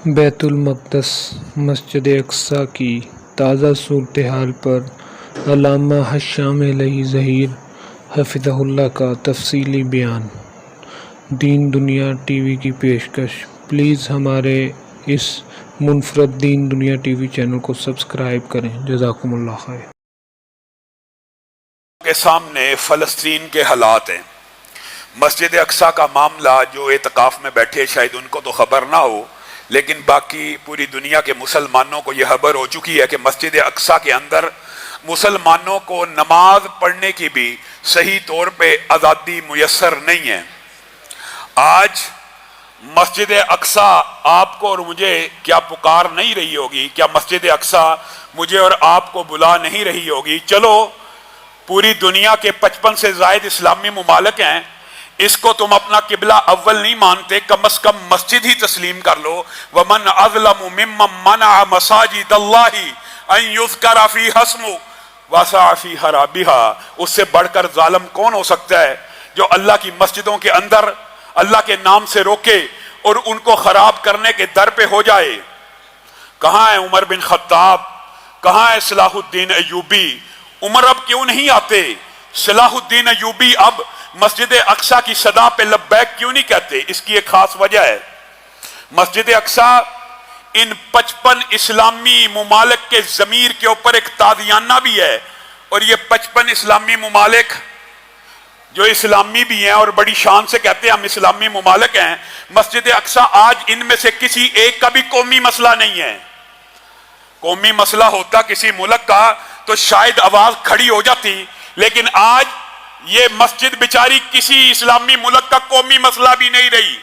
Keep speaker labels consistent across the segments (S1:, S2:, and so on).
S1: بیت المقدس مسجد اقصی کی تازہ صورتحال پر علامہ حشام علیہ ظہیر حفظہ اللہ کا تفصیلی بیان۔ دین دنیا ٹی وی کی پیشکش۔ پلیز ہمارے اس منفرد دین دنیا ٹی وی چینل کو سبسکرائب کریں۔ جزاکم اللہ خیر۔
S2: کے سامنے فلسطین کے حالات ہیں۔ مسجد اقصی کا معاملہ جو اعتکاف میں بیٹھے شاید ان کو تو خبر نہ ہو، لیکن باقی پوری دنیا کے مسلمانوں کو یہ خبر ہو چکی ہے کہ مسجد اقصی کے اندر مسلمانوں کو نماز پڑھنے کی بھی صحیح طور پہ آزادی میسر نہیں ہے۔ آج مسجد اقصی آپ کو اور مجھے کیا پکار نہیں رہی ہوگی؟ کیا مسجد اقصی مجھے اور آپ کو بلا نہیں رہی ہوگی؟ چلو، پوری دنیا کے 55 سے زائد اسلامی ممالک ہیں، اس کو تم اپنا قبلہ اول نہیں مانتے، کم از کم مسجد ہی تسلیم کر لو۔ وَمَنْ أَظْلَمُ مِمَّنْ مَنَعَ مَسَاجِدَ اللَّهِ أَنْ يُذْكَرَ فِيهَا اسْمُهُ وَسَعَىٰ فِي خَرَابِهَا۔ اس سے بڑھ کر ظالم کون ہو سکتا ہے جو اللہ کی مسجدوں کے اندر اللہ کے نام سے روکے اور ان کو خراب کرنے کے در پہ ہو جائے؟ کہاں ہے عمر بن خطاب؟ کہاں ہے صلاح الدین ایوبی؟ عمر اب کیوں نہیں آتے؟ صلاح الدین ایوبی اب مسجد اقصی کی صدا پہ لبیک کیوں نہیں کہتے؟ اس کی ایک خاص وجہ ہے۔ مسجد اقصی ان 55 اسلامی ممالک کے ضمیر کے اوپر ایک تازیانہ بھی ہے، اور یہ 55 اسلامی ممالک جو اسلامی بھی ہیں اور بڑی شان سے کہتے ہیں ہم اسلامی ممالک ہیں، مسجد اقصی آج ان میں سے کسی ایک کا بھی قومی مسئلہ نہیں ہے۔ قومی مسئلہ ہوتا کسی ملک کا تو شاید آواز کھڑی ہو جاتی، لیکن آج یہ مسجد بیچاری کسی اسلامی ملک کا قومی مسئلہ بھی نہیں رہی۔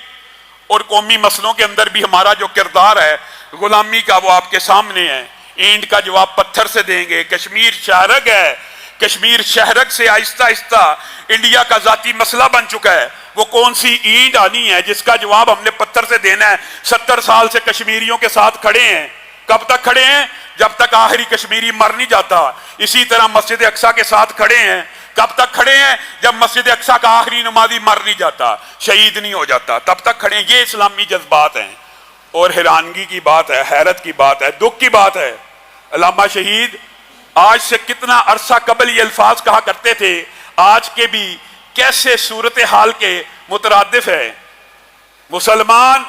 S2: اور قومی مسئلوں کے اندر بھی ہمارا جو کردار ہے غلامی کا وہ آپ کے سامنے ہے۔ اینٹ کا جواب پتھر سے دیں گے۔ کشمیر شہرگ ہے، کشمیر شہرگ سے آہستہ آہستہ انڈیا کا ذاتی مسئلہ بن چکا ہے۔ وہ کون سی اینٹ آنی ہے جس کا جواب ہم نے پتھر سے دینا ہے؟ 70 سال سے کشمیریوں کے ساتھ کھڑے ہیں۔ کب تک کھڑے ہیں؟ جب تک آخری کشمیری مر نہیں جاتا۔ اسی طرح مسجد اقصی کے ساتھ کھڑے ہیں۔ کب تک کھڑے ہیں؟ جب مسجد اقصی کا آخری نمازی مر نہیں جاتا، شہید نہیں ہو جاتا، تب تک کھڑے ہیں۔ یہ اسلامی جذبات ہیں، اور حیرانگی کی بات ہے، حیرت کی بات ہے، دکھ کی بات ہے۔ علامہ شہید آج سے کتنا عرصہ قبل یہ الفاظ کہا کرتے تھے، آج کے بھی کیسے صورتحال کے مترادف ہے۔ مسلمان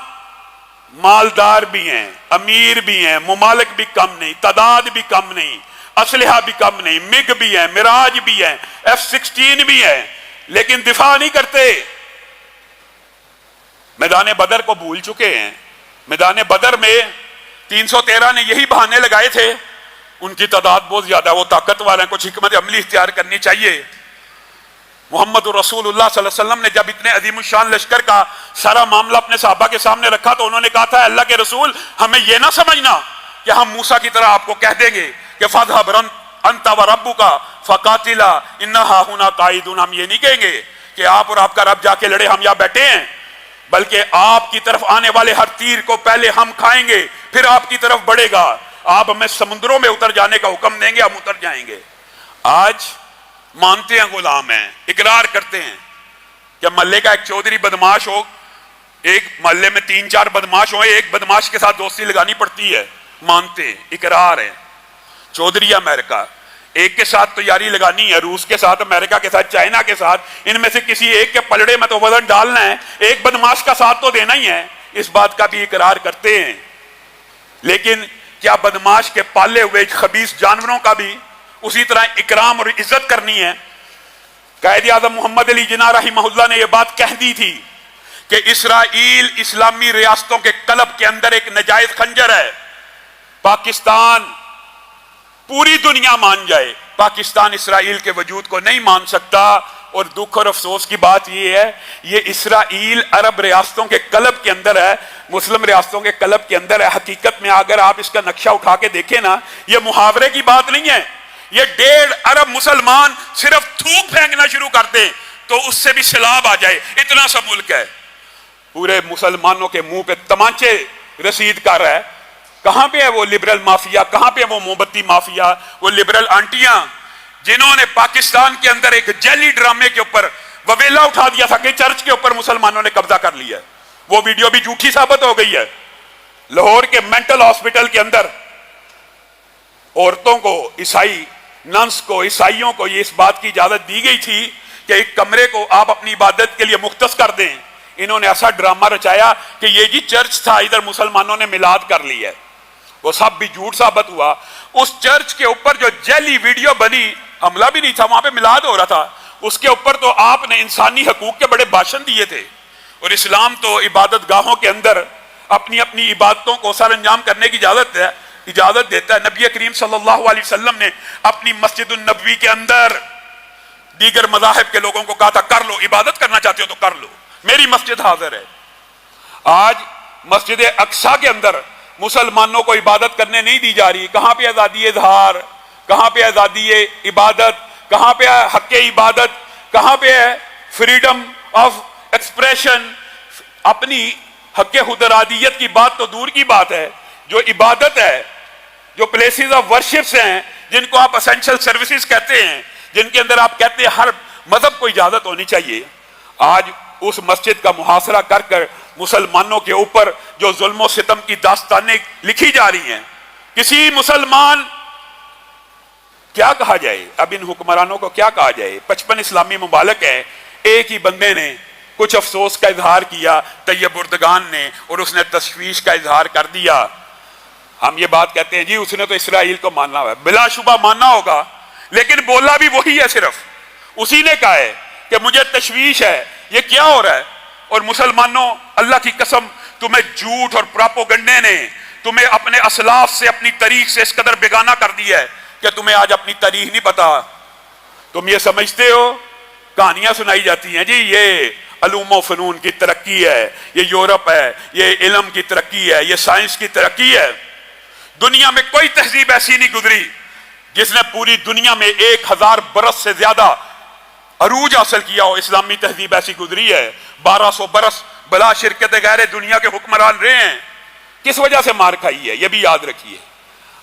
S2: مالدار بھی ہیں، امیر بھی ہیں، ممالک بھی کم نہیں، تعداد بھی کم نہیں، اسلحہ بھی کم نہیں، مگ بھی ہیں، مراج بھی ہیں، F-16 بھی ہیں، لیکن دفاع نہیں کرتے۔ میدان بدر کو بھول چکے ہیں۔ میدان بدر میں 313 نے یہی بہانے لگائے تھے، ان کی تعداد بہت زیادہ ہے، وہ طاقتور ہیں، کچھ حکمت عملی اختیار کرنی چاہیے۔ محمد رسول اللہ صلی اللہ علیہ وسلم نے جب اتنے عظیم الشان لشکر کا سارا معاملہ اپنے صحابہ کے سامنے رکھا تو انہوں نے کہا تھا، اللہ کے رسول ہمیں یہ نہ سمجھنا کہ ہم موسیٰ کی طرح آپ کو کہہ دیں گے کہ فَاذْهَبْ أَنْتَ وَرَبُّكَ فَقَاتِلَا إِنَّا هَاهُنَا قَاعِدُونَ۔ ہم یہ نہیں کہیں گے کہ آپ اور آپ کا رب جا کے لڑے، ہم یہاں بیٹھے ہیں، بلکہ آپ کی طرف آنے والے ہر تیر کو پہلے ہم کھائیں گے، پھر آپ کی طرف بڑھے گا۔ آپ ہمیں سمندروں میں اتر جانے کا حکم دیں گے، ہم اتر جائیں گے۔ آج مانتے ہیں غلام ہیں، اقرار کرتے ہیں کہ محلے کا ایک چودھری بدماش ہو، ایک محلے میں 3-4 بدماش ہو، ایک بدماش کے ساتھ دوستی لگانی پڑتی ہے، مانتے ہیں، اقرار ہے۔ چودھری امریکہ، ایک کے ساتھ تیاری لگانی ہے، روس کے ساتھ، امریکہ کے ساتھ، چائنا کے ساتھ، ان میں سے کسی ایک کے پلڑے میں تو وزن ڈالنا ہے، ایک بدماش کا ساتھ تو دینا ہی ہے۔ اس بات کا بھی اقرار کرتے ہیں، لیکن کیا بدماش کے پالے ہوئے خبیث جانوروں کا بھی اسی طرح اکرام اور عزت کرنی ہے؟ قائد اعظم محمد علی جناح رحمہ اللہ نے یہ بات کہہ دی تھی کہ اسرائیل اسلامی ریاستوں کے قلب کے اندر ایک نجائز خنجر ہے۔ پاکستان پوری دنیا مان جائے، پاکستان اسرائیل کے وجود کو نہیں مان سکتا، اور دکھ اور افسوس کی بات یہ ہے، یہ اسرائیل عرب ریاستوں کے قلب کے اندر ہے، مسلم ریاستوں کے قلب کے اندر ہے۔ حقیقت میں اگر آپ اس کا نقشہ اٹھا کے دیکھیں نا، یہ محاورے کی بات نہیں ہے۔ یہ 1.5 ارب مسلمان صرف تھوک پھینکنا شروع کر دیں تو اس سے بھی سیلاب آ جائے، اتنا سا ملک ہے۔ پورے مسلمانوں کے منہ پہ تمانچے رسید کر رہا ہے۔ کہاں پہ ہے وہ لبرل مافیا؟ کہاں پہ وہ موم بتی مافیا؟ وہ لبرل آنٹیاں جنہوں نے پاکستان کے اندر ایک جیلی ڈرامے کے اوپر وویلا اٹھا دیا تھا کہ چرچ کے اوپر مسلمانوں نے قبضہ کر لیا ہے، وہ ویڈیو بھی جھوٹی ثابت ہو گئی ہے۔ لاہور کے مینٹل ہاسپٹل کے اندر عورتوں کو، عیسائی ننس کو، عیسائیوں کو یہ اس بات کی اجازت دی گئی تھی کہ ایک کمرے کو آپ اپنی عبادت کے لیے مختص کر دیں. انہوں نے ایسا ڈرامہ رچایا کہ یہ جی چرچ تھا، ادھر مسلمانوں نے میلاد کر لی ہے. وہ سب بھی جھوٹ ثابت ہوا. اس چرچ کے اوپر جو جعلی ویڈیو بنی، حملہ بھی نہیں تھا، وہاں پہ میلاد ہو رہا تھا، اس کے اوپر تو آپ نے انسانی حقوق کے بڑے بھاشن دیے تھے. اور اسلام تو عبادت گاہوں کے اندر اپنی اپنی عبادتوں کو سر انجام کرنے کی اجازت دیتا ہے. نبی کریم صلی اللہ علیہ وسلم نے اپنی مسجد النبوی کے اندر دیگر مذاہب کے لوگوں کو کہا تھا کر لو، عبادت کرنا چاہتے ہو تو کر لو، میری مسجد حاضر ہے. آج مسجد اقصی کے اندر مسلمانوں کو عبادت کرنے نہیں دی جا رہی. کہاں پہ آزادی اظہار، کہاں پہ آزادی عبادت، کہاں پہ حق عبادت، کہاں پہ ہے فریڈم آف ایکسپریشن. اپنی حق خودارادیت کی بات تو دور کی بات ہے، جو عبادت ہے، جو پلیسز آف ورشپس ہیں، جن کو آپ اسینشل سروسز کہتے ہیں، جن کے اندر آپ کہتے ہیں ہر مذہب کو اجازت ہونی چاہیے، آج اس مسجد کا محاصرہ کر کر مسلمانوں کے اوپر جو ظلم و ستم کی داستانیں لکھی جا رہی ہیں. کسی مسلمان کیا کہا جائے، اب ان حکمرانوں کو کیا کہا جائے؟ 55 اسلامی ممالک ہیں، ایک ہی بندے نے کچھ افسوس کا اظہار کیا، طیب اردگان نے، اور اس نے تشویش کا اظہار کر دیا. ہم یہ بات کہتے ہیں جی اس نے تو اسرائیل کو ماننا ہے، بلا شبہ ماننا ہوگا، لیکن بولا بھی وہی ہے، صرف اسی نے کہا ہے کہ مجھے تشویش ہے یہ کیا ہو رہا ہے. اور مسلمانوں، اللہ کی قسم، تمہیں جھوٹ اور پراپوگنڈے نے تمہیں اپنے اسلاف سے، اپنی تاریخ سے اس قدر بیگانہ کر دیا ہے کہ تمہیں آج اپنی تاریخ نہیں پتا. تم یہ سمجھتے ہو، کہانیاں سنائی جاتی ہیں جی یہ علوم و فنون کی ترقی ہے، یہ یورپ ہے، یہ علم کی ترقی ہے، یہ سائنس کی ترقی ہے. دنیا میں کوئی تہذیب ایسی نہیں گزری جس نے پوری دنیا میں 1000 برس سے زیادہ عروج حاصل کیا ہو. اسلامی تہذیب ایسی گزری ہے. 1200 برس بلا شرکت غیر دنیا کے حکمران رہے ہیں. کس وجہ سے مار کھائی ہے یہ بھی یاد رکھیے.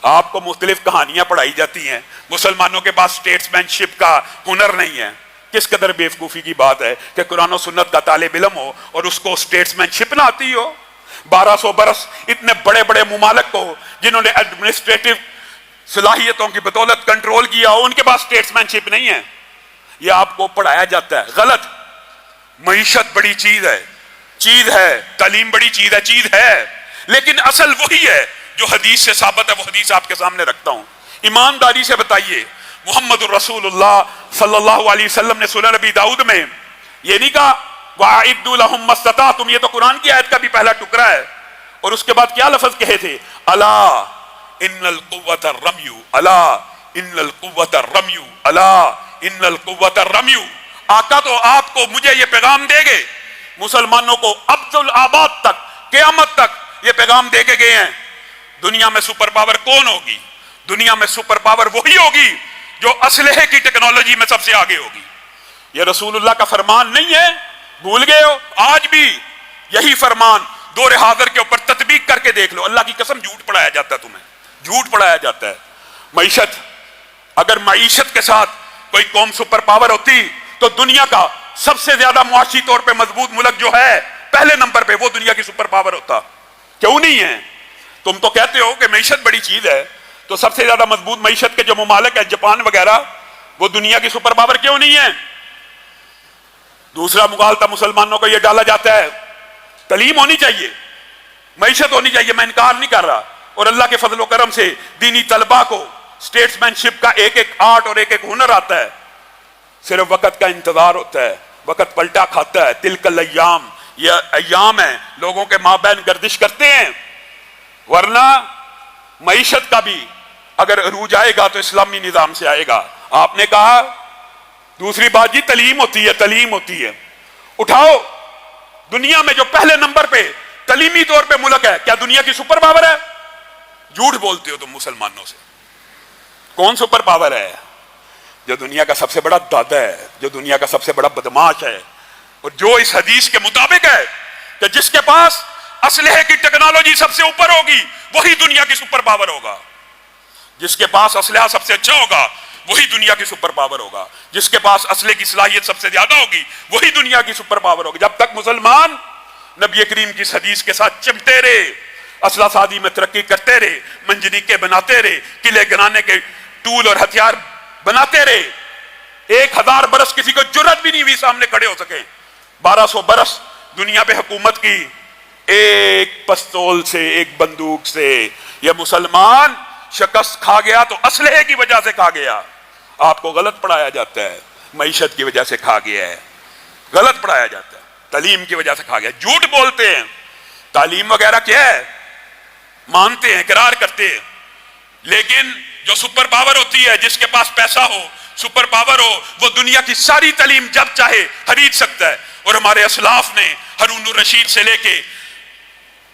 S2: آپ کو مختلف کہانیاں پڑھائی جاتی ہیں، مسلمانوں کے پاس اسٹیٹس مین شپ کا ہنر نہیں ہے. کس قدر بیوقوفی کی بات ہے کہ قرآن و سنت کا طالب علم ہو اور اس کو اسٹیٹس مین شپ نہ آتی ہو. 1200 برس اتنے بڑے بڑے ممالک کو جنہوں نے ایڈمنسٹریٹو صلاحیتوں کی بدولت کنٹرول کیا، ان کے پاس اسٹیٹس مین شپ نہیں ہے. یہ آپ کو پڑھایا جاتا ہے، غلط. معیشت بڑی چیز ہے، تعلیم بڑی چیز ہے، لیکن اصل وہی ہے جو حدیث سے ثابت ہے. وہ حدیث آپ کے سامنے رکھتا ہوں. ایمانداری سے بتائیے، محمد الرسول اللہ صلی اللہ علیہ وسلم نے سنن نبی داؤد میں یہ نہیں کہا وَأَعِدُّوا لَهُم مَّا اسْتَطَعْتُمْ، یہ تو قرآن کی آیت کا بھی پہلا ٹکڑا ہے. اور اس کے بعد کیا لفظ کہے تھے؟ الا ان القوۃ الرمی، الا ان القوۃ الرمی، الا ان القوۃ الرمی. آقا تو آپ کو، مجھے یہ پیغام دے گئے، مسلمانوں کو ابد الآباد تک، قیامت تک یہ پیغام دے کے گئے ہیں. دنیا میں سپر پاور کون ہوگی؟ دنیا میں سپر پاور وہی ہوگی جو اسلحے کی ٹیکنالوجی میں سب سے آگے ہوگی. یہ رسول اللہ کا فرمان نہیں ہے؟ بھول گئے ہو؟ آج بھی یہی فرمان دور حاضر کے اوپر تطبیق کر کے دیکھ لو. اللہ کی قسم جھوٹ پڑھایا جاتا ہے، تمہیں جھوٹ پڑھایا جاتا ہے. معیشت، اگر معیشت کے ساتھ کوئی قوم سپر پاور ہوتی تو دنیا کا سب سے زیادہ معاشی طور پہ مضبوط ملک جو ہے پہلے نمبر پہ، وہ دنیا کی سپر پاور ہوتا. کیوں نہیں ہے؟ تم تو کہتے ہو کہ معیشت بڑی چیز ہے، تو سب سے زیادہ مضبوط معیشت کے جو ممالک ہیں، جاپان وغیرہ، وہ دنیا کی سپر پاور کیوں نہیں ہے؟ دوسرا مغالطہ مسلمانوں کو یہ ڈالا جاتا ہے، تعلیم ہونی چاہیے، معیشت ہونی چاہیے. میں انکار نہیں کر رہا، اور اللہ کے فضل و کرم سے دینی طلبہ کو اسٹیٹس مین شپ کا ایک ایک آرٹ اور ایک ایک ہنر آتا ہے. صرف وقت کا انتظار ہوتا ہے، وقت پلٹا کھاتا ہے. تلک الایام، یہ ایام ہیں، لوگوں کے مابین گردش کرتے ہیں. ورنہ معیشت کا بھی اگر عروج آئے گا تو اسلامی نظام سے آئے گا. آپ نے کہا دوسری بات جی تعلیم ہوتی ہے، تعلیم ہوتی ہے. اٹھاؤ دنیا میں جو پہلے نمبر پہ تعلیمی طور پہ ملک ہے، کیا دنیا کی سپر پاور ہے؟ جھوٹ بولتے ہو تم مسلمانوں سے. کون سپر پاور ہے؟ جو دنیا کا سب سے بڑا دادا ہے، جو دنیا کا سب سے بڑا بدماش ہے، اور جو اس حدیث کے مطابق ہے کہ جس کے پاس اسلحے کی ٹیکنالوجی سب سے اوپر ہوگی وہی دنیا کی سپر پاور ہوگا. جس کے پاس اسلحہ سب سے اچھا ہوگا وہی دنیا کی سپر پاور ہوگا. جس کے پاس اسلحے کی صلاحیت سب سے زیادہ ہوگی وہی دنیا کی سپر پاور ہوگی. جب تک مسلمان نبی کریم کی اس حدیث کے ساتھ چمٹے رہے اسلحہ سازی میں ترقی کرتے رہے، منجنیقیں بناتے رہے، قلعے گرانے کے ٹول اور ہتھیار بناتے رہے، 1000 برس کسی کو جرات بھی نہیں ہوئی سامنے کھڑے ہو سکے، 1200 برس دنیا پہ حکومت کی، ایک پستول سے، ایک بندوق سے یہ مسلمان شکست کھا گیا تو اسلحے کی وجہ سے کھا گیا۔ آپ کو غلط پڑھایا جاتا ہے، معیشت کی وجہ سے کھا گیا ہے، غلط پڑھایا جاتا ہے، تعلیم کی وجہ سے کھا گیا، جھوٹ بولتے ہیں، تعلیم وغیرہ کیا ہے مانتے ہیں، اقرار کرتے ہیں، لیکن جو سپر پاور ہوتی ہے، جس کے پاس پیسہ ہو، سپر پاور ہو، وہ دنیا کی ساری تعلیم جب چاہے خرید سکتا ہے۔ اور ہمارے اسلاف نے ہارون الرشید سے لے کے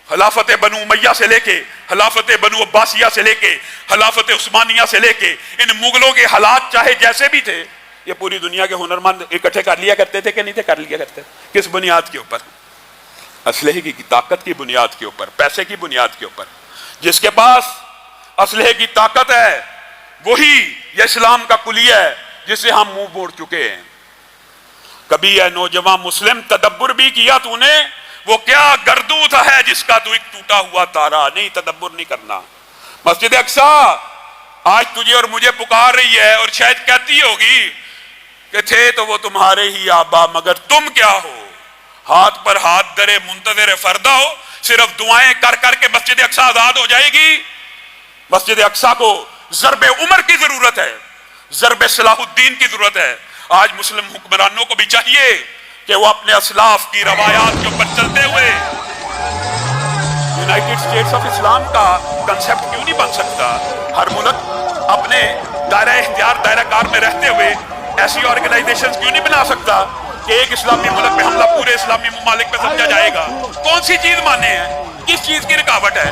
S2: خلافت بنو امیہ سے لے کے خلافت بنو عباسیہ سے لے کے خلافت عثمانیہ سے لے کے ان مغلوں کے حالات چاہے جیسے بھی تھے، یہ پوری دنیا کے ہنرمند اکٹھے کر لیا کرتے تھے کہ نہیں تھے کر لیا کرتے؟ کس بنیاد کے اوپر؟ اسلحے کی طاقت کی بنیاد کے اوپر، پیسے کی بنیاد کے اوپر۔ جس کے پاس اسلحے کی طاقت ہے وہی یہ اسلام کا کلیہ ہے جس سے ہم منہ موڑ چکے ہیں۔ کبھی اے نوجوان مسلم تدبر بھی کیا تو نے؟ وہ کیا گردوت ہے جس کا تو ایک ٹوٹا ہوا تارا؟ نہیں، تدبر نہیں کرنا۔ مسجد اقصیٰ آج تجھے اور مجھے پکار رہی ہے، اور شاید کہتی ہوگی کہ تھے تو وہ تمہارے ہی آبا، مگر تم کیا ہو؟ ہاتھ پر ہاتھ درے منتظر فردہ ہو، صرف دعائیں کر کر کے مسجد اقصیٰ آزاد ہو جائے گی؟ مسجد اقصیٰ کو ضرب عمر کی ضرورت ہے، ضرب صلاح الدین کی ضرورت ہے۔ آج مسلم حکمرانوں کو بھی چاہیے کہ وہ اپنے اسلاف کی روایات کے اوپر چلتے ہوئے یونائٹڈ اسٹیٹس آف اسلام کا کنسیپٹ کیوں نہیں بن سکتا؟ ہر ملک اپنے دائرہ اختیار، دائرہ کار میں رہتے ہوئے ایسی آرگنائزیشنز کیوں نہیں بنا سکتا کہ ایک اسلامی ملک پہ حملہ پورے اسلامی ممالک پہ سمجھا جائے گا؟ کون سی چیز مانے ہیں؟ کس چیز کی رکاوٹ ہے؟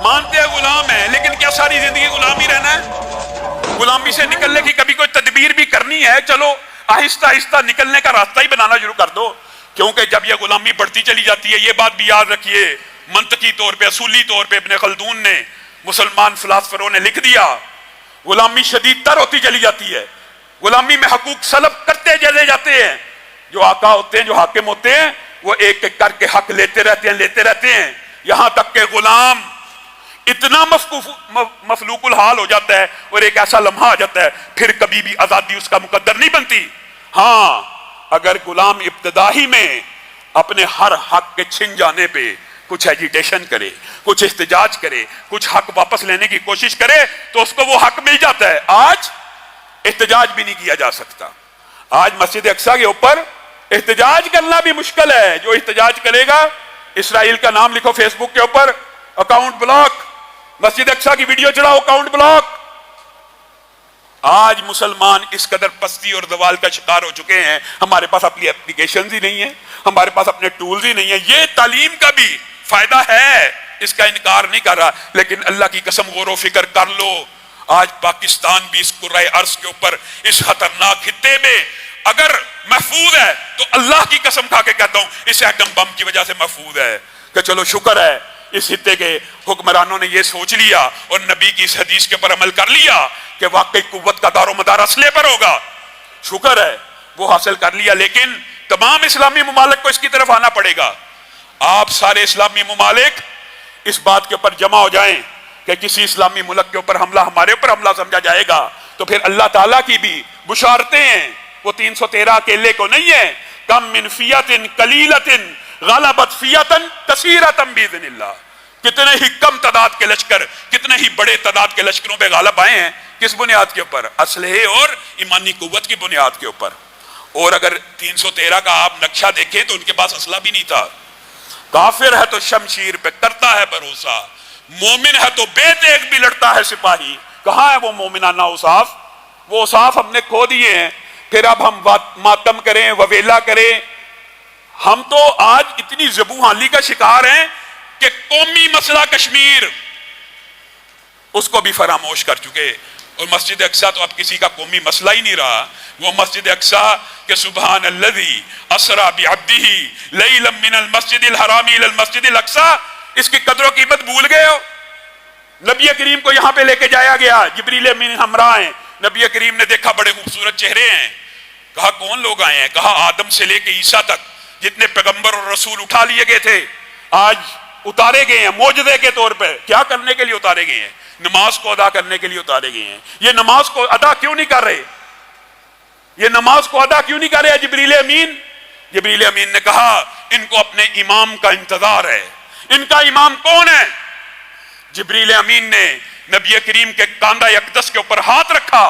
S2: مانتے ہیں غلام ہیں، لیکن کیا ساری زندگی غلام ہی رہنا ہے؟ غلامی سے نکلنے کی کبھی کوئی تدبیر بھی کرنی ہے؟ چلو آہستہ آہستہ نکلنے کا راستہ ہی بنانا شروع کر دو، کیونکہ جب یہ غلامی بڑھتی چلی جاتی ہے، یہ بات بھی یاد رکھیے، منطقی طور پہ، اصولی طور پہ ابن خلدون نے، مسلمان فلاسفروں نے لکھ دیا، غلامی شدید تر ہوتی چلی جاتی ہے، غلامی میں حقوق سلب کرتے چلے جاتے ہیں، جو آقا ہوتے ہیں، جو حاکم ہوتے ہیں، وہ ایک ایک کر کے حق لیتے رہتے ہیں، یہاں تک کہ غلام اتنا مفلوق الحال ہو جاتا ہے، اور ایک ایسا لمحہ آ جاتا ہے پھر کبھی بھی آزادی اس کا مقدر نہیں بنتی۔ ہاں، اگر غلام ابتدائی میں اپنے ہر حق کے چھن جانے پہ کچھ ایجیٹیشن کرے، کچھ احتجاج کرے، کچھ حق واپس لینے کی کوشش کرے تو اس کو وہ حق مل جاتا ہے۔ آج احتجاج بھی نہیں کیا جا سکتا، آج مسجد اقصیٰ کے اوپر احتجاج کرنا بھی مشکل ہے۔ جو احتجاج کرے گا، اسرائیل کا نام لکھو فیس بک کے اوپر، اکاؤنٹ بلاک، مسجد اقصیٰ کی ویڈیو چڑھاؤ، اکاؤنٹ بلاک۔ آج مسلمان اس قدر پستی اور زوال کا شکار ہو چکے ہیں، ہمارے پاس اپنی اپلیکیشنز ہی نہیں ہیں، ہمارے پاس اپنے ٹولز ہی نہیں ہیں۔ یہ تعلیم کا بھی فائدہ ہے، اس کا انکار نہیں کر رہا، لیکن اللہ کی قسم غور و فکر کر لو، آج پاکستان بھی اس کرۂ ارض کے اوپر اس خطرناک خطے میں اگر محفوظ ہے تو اللہ کی قسم کھا کے کہتا ہوں اس ایٹم بم کی وجہ سے محفوظ ہے۔ کہ چلو شکر ہے اس خطے کے حکمرانوں نے یہ سوچ لیا اور نبی کی اس حدیث کے پر عمل کر لیا کہ واقعی قوت کا دار و مدار اسلحے پر ہوگا، شکر ہے وہ حاصل کر لیا، لیکن تمام اسلامی ممالک کو اس کی طرف آنا پڑے گا۔ آپ سارے اسلامی ممالک اس بات کے اوپر جمع ہو جائیں کہ کسی اسلامی ملک کے اوپر حملہ ہمارے اوپر حملہ سمجھا جائے گا تو پھر اللہ تعالیٰ کی بھی بشارتیں ہیں، وہ 313 اکیلے کو نہیں ہے، کم من فیۃ قلیلۃ غلبت فیۃ کثیرۃ باذن اللہ، کتنے ہی کم تعداد کے لشکر کتنے ہی بڑے تعداد کے لشکروں پہ غالب آئے ہیں، کس بنیاد کے اوپر؟ اسلحے اور ایمانی قوت کی بنیاد کے اوپر۔ اور اگر 313 کا آپ نقشہ دیکھیں تو ان کے پاس اسلحہ بھی نہیں تھا۔ کافر ہے تو شمشیر پہ کرتا ہے بھروسہ، مومن ہے تو بے دیکھ بھی لڑتا ہے سپاہی۔ کہاں ہے وہ مومنانہ اوصاف؟ وہ اوصاف ہم نے کھو دیے ہیں، پھر اب ہم ماتم کریں، وویلا کریں۔ ہم تو آج اتنی زبوں حالی کا شکار ہیں کہ قومی مسئلہ کشمیر اس کو بھی فراموش کر چکے، اور مسجد اقصیٰ تو اب کسی کا قومی مسئلہ ہی نہیں رہا۔ وہ مسجد اقصیٰ کہ سبحان الذی اسریٰ بعبدہ لیلا من المسجد الحرام الی المسجد الاقصیٰ، اس کی قدر و قیمت بھول گئے ہو؟ نبی کریم کو یہاں پہ لے کے جایا گیا، جبریل امین ہمراہ ہیں، نبی کریم نے دیکھا بڑے خوبصورت چہرے ہیں، کہا کون لوگ آئے ہیں؟ کہا آدم سے لے کے عیسیٰ تک جتنے پیغمبر اور رسول اٹھا لیے گئے تھے، آج اتارے گئے ہیں معجزے کے طور پہ. کیا کرنے کے لیے اتارے گئے ہیں؟ نماز کو ادا کرنے کے لیے اتارے گئے ہیں. یہ نماز کو ادا کیوں نہیں کر رہے؟ یہ نماز کو ادا کیوں نہیں کر رہے جبریل امین؟ جبریل امین نے کہا ان کو اپنے امام کا انتظار ہے. ان کا امام کون ہے؟ جبریل امین نے نبی کریم کے کاندھا اقدس کے اوپر ہاتھ رکھا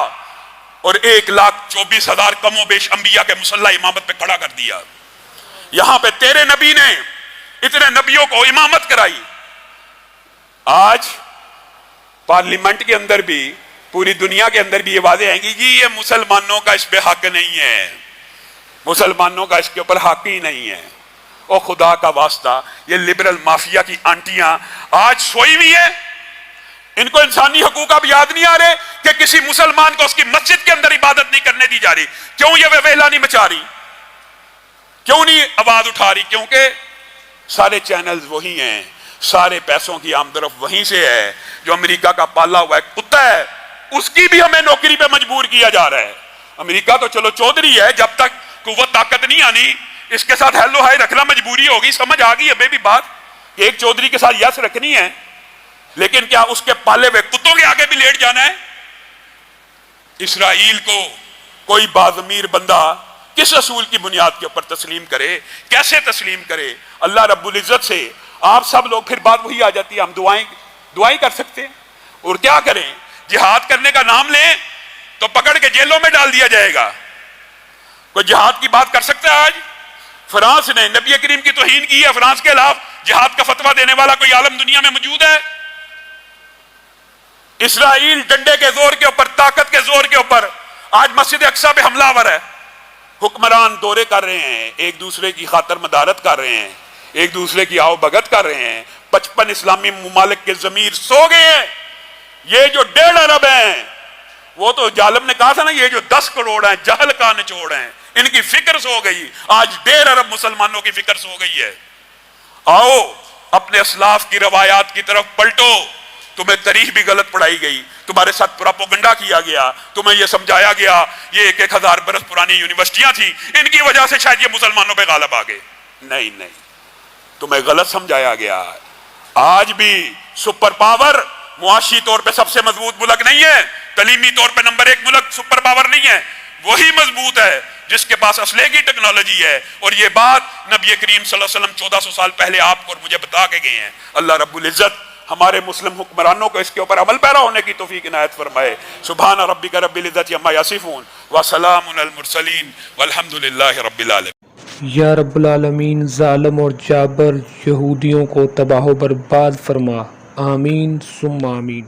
S2: اور 1,24,000 کم و بیش انبیاء کے مسلح امامت پہ کھڑا کر دیا. یہاں پہ تیرے نبی نے اتنے نبیوں کو امامت کرائی. آج پارلیمنٹ کے اندر بھی پوری دنیا کے اندر بھی یہ واضح ہے کہ یہ مسلمانوں کا اس پہ حق نہیں ہے، مسلمانوں کا اس کے اوپر حق ہی نہیں ہے. اور خدا کا واسطہ یہ لبرل مافیا کی آنٹیاں آج سوئی ہوئی ہیں. ان کو انسانی حقوق اب یاد نہیں آ رہے کہ کسی مسلمان کو اس کی مسجد کے اندر عبادت نہیں کرنے دی جا رہی. کیوں یہ ویلا نہیں مچا رہی؟ کیوں نہیں آواز اٹھا رہی؟ کیونکہ سارے چینلز وہی ہیں، سارے پیسوں کی آمدرف وہیں سے ہے. جو امریکہ کا پالا ہوا ایک کتا ہے اس کی بھی ہمیں نوکری پہ مجبور کیا جا رہا ہے. امریکہ تو چلو چودھری ہے، جب تک قوت طاقت نہیں آنی اس کے ساتھ ہیلو ہائی رکھنا مجبوری ہوگی. سمجھ آ گئی ابھی بھی بات کہ ایک چودھری کے ساتھ یس رکھنی ہے، لیکن کیا اس کے پالے ہوئے کتوں کے آگے بھی لیٹ جانا ہے؟ اسرائیل کو کوئی باضمیر بندہ کس اصول کی بنیاد کے اوپر تسلیم کرے؟ کیسے تسلیم کرے؟ اللہ رب العزت سے آپ سب لوگ پھر بات وہی آ جاتی ہے. ہم دعائیں کر سکتے ہیں اور کیا کریں؟ جہاد کرنے کا نام لیں تو پکڑ کے جیلوں میں ڈال دیا جائے گا. کوئی جہاد کی بات کر سکتا ہے؟ آج فرانس نے نبی کریم کی توہین کی ہے. فرانس کے خلاف جہاد کا فتویٰ دینے والا کوئی عالم دنیا میں موجود ہے؟ اسرائیل ڈنڈے کے زور کے اوپر، طاقت کے زور کے اوپر آج مسجد اقصی پہ حملہ آور ہے. حکمران دورے کر رہے ہیں، ایک دوسرے کی خاطر مدارت کر رہے ہیں، ایک دوسرے کی آؤ بھگت کر رہے ہیں. 55 اسلامی ممالک کے ضمیر سو گئے ہیں. یہ جو 1.5 ارب ہیں، وہ تو ظالم نے کہا تھا نا، یہ جو 10 کروڑ ہیں جہل کا نچوڑ ہیں، ان کی فکر سو گئی. آج 1.5 ارب مسلمانوں کی فکر سو گئی ہے. آؤ اپنے اسلاف کی روایات کی طرف پلٹو. تمہیں تاریخ بھی غلط پڑھائی گئی، تمہارے ساتھ پراپوگنڈا کیا گیا، تمہیں یہ سمجھایا گیا یہ 1,000 برس پرانی یونیورسٹیاں تھیں، ان کی وجہ سے شاید یہ مسلمانوں پہ غالب آ گئے. نہیں، تمہیں غلط سمجھایا گیا. آج بھی سپر پاور معاشی طور پہ سب سے مضبوط ملک نہیں ہے، تعلیمی طور پہ نمبر 1 ملک سپر پاور نہیں ہے. وہی مضبوط ہے جس کے پاس اسلحے کی ٹیکنالوجی ہے. اور یہ بات نبی کریم صلی اللہ علیہ وسلم 1400 سال پہلے آپ کو اور مجھے بتا کے گئے ہیں. اللہ رب العزت ہمارے مسلم حکمرانوں کو اس کے اوپر عمل پیرا ہونے کی توفیق عنایت فرمائے. سبحان ربک رب العزت عما یصفون وسلام علی المرسلین والحمد للہ رب العالمین.
S1: یا رب العالمین ظالم اور جابر یہودیوں کو تباہ و برباد فرما. آمین ثم آمین.